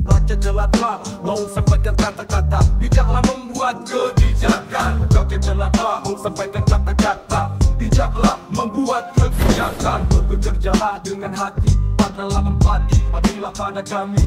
Rakyat jelata mau sampaikan kata-kata, bijaklah membuat kebijakan. Rakyat jelata mau sampaikan kata-kata, bijaklah membuat kebijakan. Bekerjalah dengan hati, padalah empati, padilah pada kami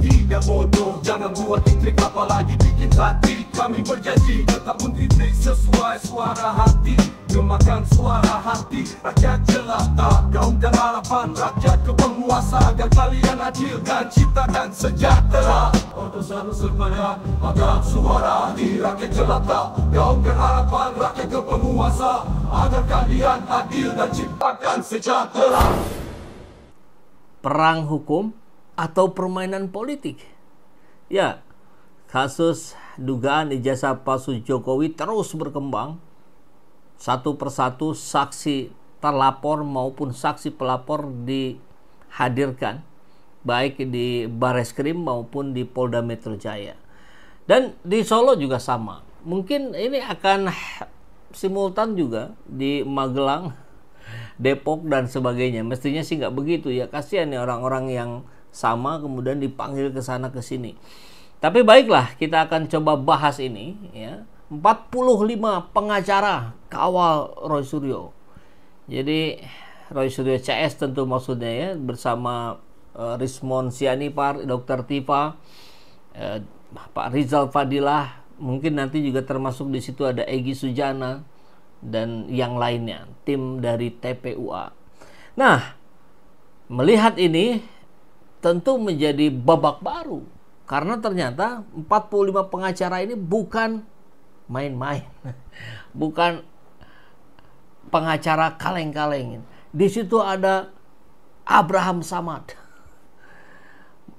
tidak bodoh. Jangan buat trik apalagi bikin hati. Kami berjanji tetap mendidik sesuai suara hati, gemakan suara hati. Rakyat jelata, gaung dan harapan rakyat ke penguasa, agar kalian adil dan ciptakan sejahtera. Untuk selalu serbaya, maka suara di rakyat jelata, gaung dan harapan rakyat ke penguasa, agar kalian adil dan ciptakan sejahtera. Perang hukum atau permainan politik? Ya, kasus dugaan ijazah palsu Jokowi terus berkembang. Satu persatu saksi terlapor maupun saksi pelapor dihadirkan, baik di Bareskrim maupun di Polda Metro Jaya. Dan di Solo juga sama. Mungkin ini akan simultan juga di Magelang, Depok dan sebagainya. Mestinya sih nggak begitu ya, kasihan ya orang-orang yang sama kemudian dipanggil ke sana ke sini. Tapi baiklah, kita akan coba bahas ini ya. 45 pengacara kawal Roy Suryo. Jadi Roy Suryo CS tentu maksudnya ya, bersama Rismon Sianipar, Dr. Tifa, Pak Rizal Fadilah, mungkin nanti juga termasuk di situ ada Egy Sujana dan yang lainnya, tim dari TPUA. Nah, melihat ini tentu menjadi babak baru, karena ternyata 45 pengacara ini bukan main-main, bukan pengacara kaleng-kaleng. Di situ ada Abraham Samad,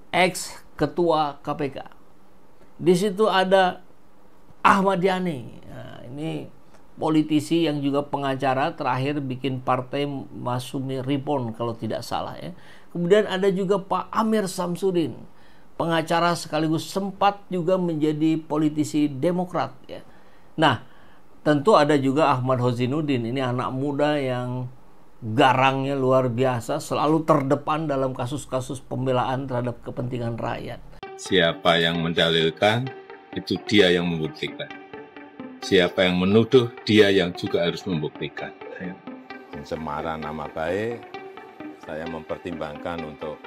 ex ketua KPK. Di situ ada Ahmad Yani. Nah, ini politisi yang juga pengacara, terakhir bikin partai Masumi Ripon kalau tidak salah ya. Kemudian ada juga Pak Amir Samsudin, pengacara sekaligus sempat juga menjadi politisi Demokrat ya. Nah, tentu ada juga Ahmad Hozinuddin, ini anak muda yang garangnya luar biasa, selalu terdepan dalam kasus-kasus pembelaan terhadap kepentingan rakyat. Siapa yang mendalilkan, itu dia yang membuktikan. Siapa yang menuduh, dia yang juga harus membuktikan. Pencemaran nama baik, saya mempertimbangkan untuk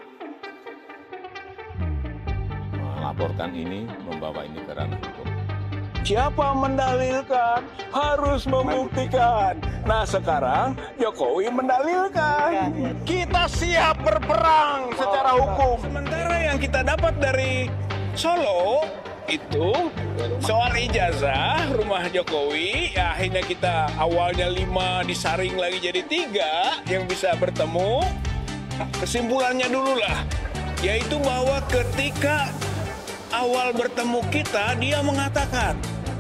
melaporkan ini, membawa ini ke ranah hukum. Siapa mendalilkan harus membuktikan. Nah sekarang Jokowi mendalilkan. Kita siap berperang secara hukum. Sementara yang kita dapat dari Solo itu soal ijazah rumah Jokowi, ya akhirnya kita awalnya 5 disaring lagi jadi 3 yang bisa bertemu. Kesimpulannya dulu lah, yaitu bahwa ketika awal bertemu kita, dia mengatakan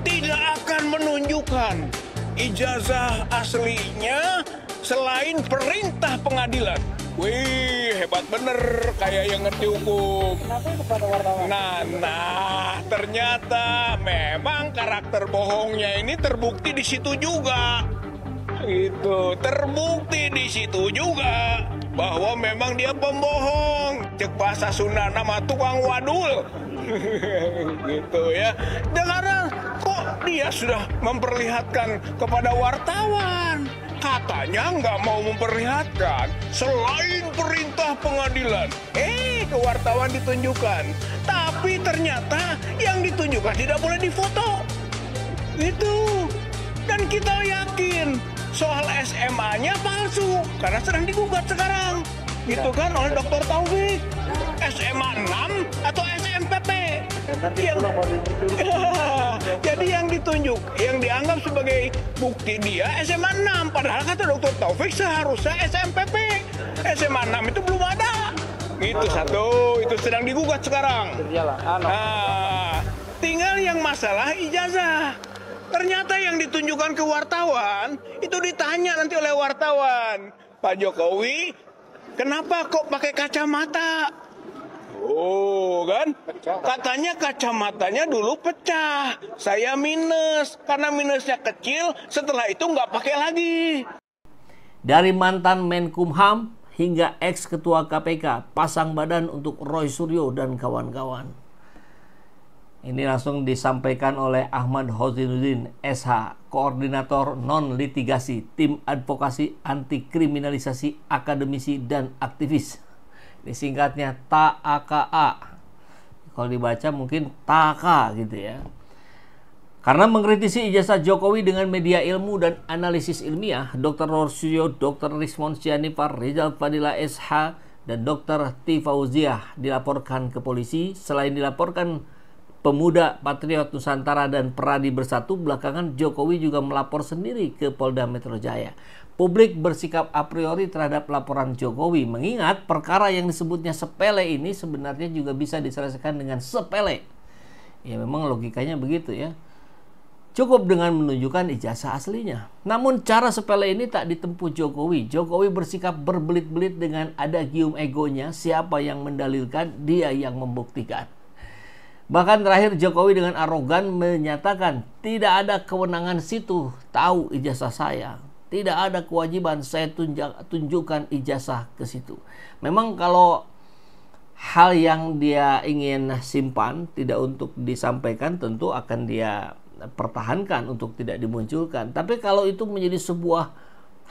tidak akan menunjukkan ijazah aslinya selain perintah pengadilan. Wih, hebat bener, kayak yang ngerti hukum. Kenapa itu pada wartawan? Nah, ternyata memang karakter bohongnya ini terbukti di situ juga. Gitu, terbukti di situ juga bahwa memang dia pembohong. Cek bahasa Sunda nama tukang wadul. Gitu ya. Karena kok dia sudah memperlihatkan kepada wartawan, katanya nggak mau memperlihatkan selain perintah pengadilan. Ke wartawan ditunjukkan, tapi ternyata yang ditunjukkan tidak boleh difoto. Itu. Dan kita yakin soal SMA-nya palsu karena sedang digugat sekarang. Gitu kan oleh Dr. Taufik. SMA 6 atau SMPP. Jadi yang ditunjuk, yang dianggap sebagai bukti dia SMA 6. Padahal kata Dr. Taufik seharusnya SMPP. SMA 6 itu belum ada. Itu satu, itu sedang digugat sekarang. Nah, tinggal yang masalah ijazah. Ternyata yang ditunjukkan ke wartawan, itu ditanya nanti oleh wartawan. Pak Jokowi, kenapa kok pakai kacamata? Oh kan, katanya kacamatanya dulu pecah. Saya minus, karena minusnya kecil, setelah itu nggak pakai lagi. Dari mantan Menkumham hingga ex-ketua KPK pasang badan untuk Roy Suryo dan kawan-kawan. Ini langsung disampaikan oleh Ahmad Hozinuddin, SH, Koordinator Non-Litigasi Tim Advokasi Anti Kriminalisasi Akademisi dan Aktivis. Ini singkatnya TAKA. Kalau dibaca mungkin TAKA gitu ya. Karena mengkritisi ijazah Jokowi dengan media ilmu dan analisis ilmiah, Dr. Roy Suryo, Dr. Rismon Sianipar, Rizal Fadila SH, dan Dr. T. Fauziah dilaporkan ke polisi. Selain dilaporkan Pemuda Patriot Nusantara dan Peradi Bersatu, belakangan Jokowi juga melapor sendiri ke Polda Metro Jaya. Publik bersikap a priori terhadap laporan Jokowi, mengingat perkara yang disebutnya sepele ini sebenarnya juga bisa diselesaikan dengan sepele. Ya memang logikanya begitu ya. Cukup dengan menunjukkan ijazah aslinya. Namun cara sepele ini tak ditempuh Jokowi. Jokowi bersikap berbelit-belit dengan ada gium egonya, siapa yang mendalilkan, dia yang membuktikan. Bahkan terakhir Jokowi dengan arogan menyatakan tidak ada kewenangan situ tahu ijazah saya. Tidak ada kewajiban saya tunjukkan ijazah ke situ. Memang kalau hal yang dia ingin simpan tidak untuk disampaikan tentu akan dia pertahankan untuk tidak dimunculkan. Tapi kalau itu menjadi sebuah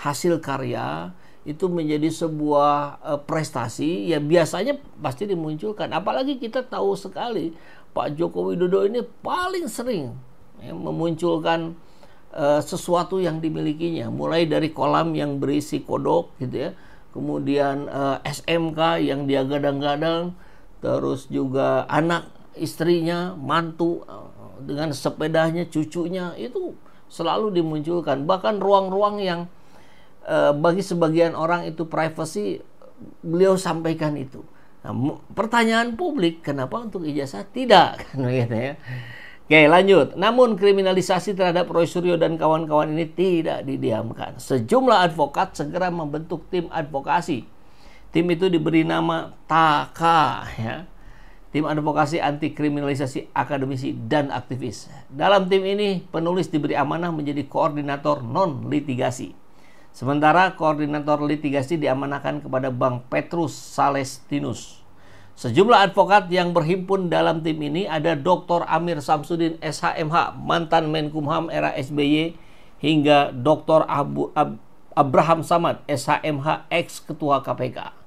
hasil karya, itu menjadi sebuah prestasi, ya biasanya pasti dimunculkan. Apalagi kita tahu sekali Pak Joko Widodo ini paling sering memunculkan sesuatu yang dimilikinya, mulai dari kolam yang berisi kodok gitu ya, kemudian SMK yang dia gadang-gadang, terus juga anak istrinya, mantu dengan sepedanya, cucunya itu selalu dimunculkan. Bahkan ruang-ruang yang bagi sebagian orang itu privacy, beliau sampaikan itu. Nah, pertanyaan publik, kenapa untuk ijazah tidak? Kan gitu ya. Oke, lanjut. Namun kriminalisasi terhadap Roy Suryo dan kawan-kawan ini tidak didiamkan. Sejumlah advokat segera membentuk tim advokasi. Tim itu diberi nama TAKA, ya. Tim Advokasi Anti Kriminalisasi Akademisi dan Aktivis. Dalam tim ini, penulis diberi amanah menjadi koordinator non-litigasi. Sementara koordinator litigasi diamanahkan kepada Bang Petrus Salestinus. Sejumlah advokat yang berhimpun dalam tim ini ada Dr. Amir Samsudin SHMH, mantan Menkumham era SBY, hingga Dr. Abraham Samad SHMH, ex-ketua KPK.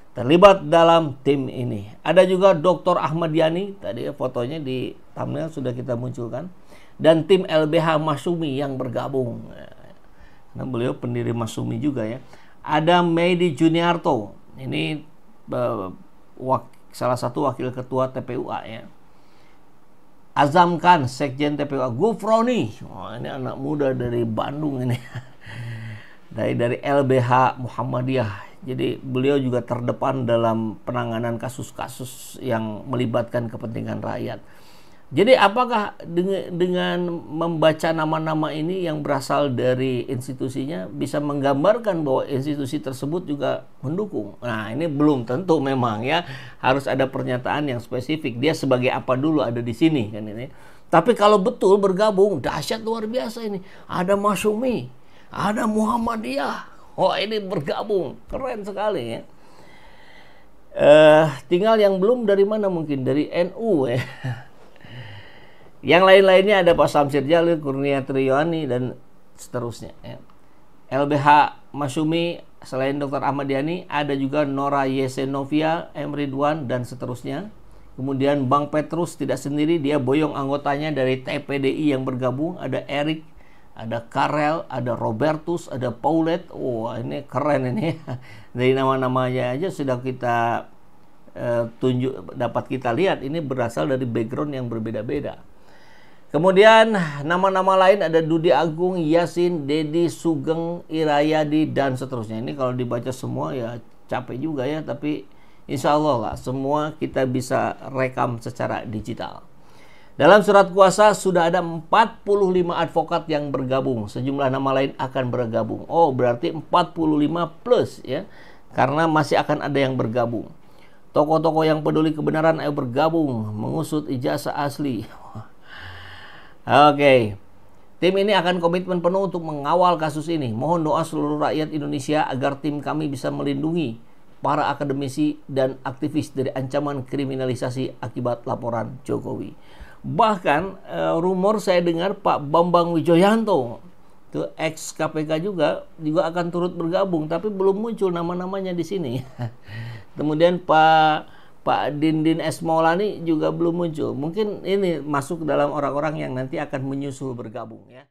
Terlibat dalam tim ini. Ada juga Dr. Ahmad Yani, tadi fotonya di thumbnail sudah kita munculkan, dan tim LBH Masyumi yang bergabung. Nah, beliau pendiri Masyumi juga ya. Ada Medi Juniarto, ini salah satu wakil ketua TPUA ya. Azam Khan, Sekjen TPUA. Gufroni, ini anak muda dari Bandung ini. dari LBH Muhammadiyah. Jadi beliau juga terdepan dalam penanganan kasus-kasus yang melibatkan kepentingan rakyat. Jadi apakah dengan membaca nama-nama ini yang berasal dari institusinya bisa menggambarkan bahwa institusi tersebut juga mendukung? Nah, ini belum tentu memang ya. Harus ada pernyataan yang spesifik. Dia sebagai apa dulu ada di sini kan ini. Tapi kalau betul bergabung, dahsyat luar biasa ini. Ada Masyumi, ada Muhammadiyah. Oh, ini bergabung. Keren sekali ya. Tinggal yang belum dari mana mungkin? Dari NU ya. Yang lain-lainnya ada Pak Samsir Jalil, Kurnia Triyoani, dan seterusnya. Ya. LBH Masyumi, selain Dr. Ahmad Yani, ada juga Nora Yesenovia, M. Ridwan, dan seterusnya. Kemudian Bang Petrus tidak sendiri, dia boyong anggotanya dari TPDI yang bergabung. Ada Erik, ada Karel, ada Robertus, ada Paulette. Wah, ini keren ini. Dari nama-namanya aja sudah kita dapat kita lihat, ini berasal dari background yang berbeda-beda. Kemudian nama-nama lain ada Dudi Agung, Yasin, Dedi, Sugeng, Irayadi, dan seterusnya. Ini kalau dibaca semua ya capek juga ya, tapi insya Allah lah semua kita bisa rekam secara digital. Dalam surat kuasa sudah ada 45 advokat yang bergabung. Sejumlah nama lain akan bergabung. Oh, berarti 45 plus ya, karena masih akan ada yang bergabung. Tokoh-tokoh yang peduli kebenaran ayo bergabung mengusut ijazah asli. Oke. Tim ini akan komitmen penuh untuk mengawal kasus ini. Mohon doa seluruh rakyat Indonesia agar tim kami bisa melindungi para akademisi dan aktivis dari ancaman kriminalisasi akibat laporan Jokowi. Bahkan rumor saya dengar Pak Bambang Wijoyanto, itu ex KPK juga akan turut bergabung, tapi belum muncul nama-namanya di sini. Kemudian Pak Dindin S. Maulani juga belum muncul. Mungkin ini masuk dalam orang-orang yang nanti akan menyusul bergabung ya.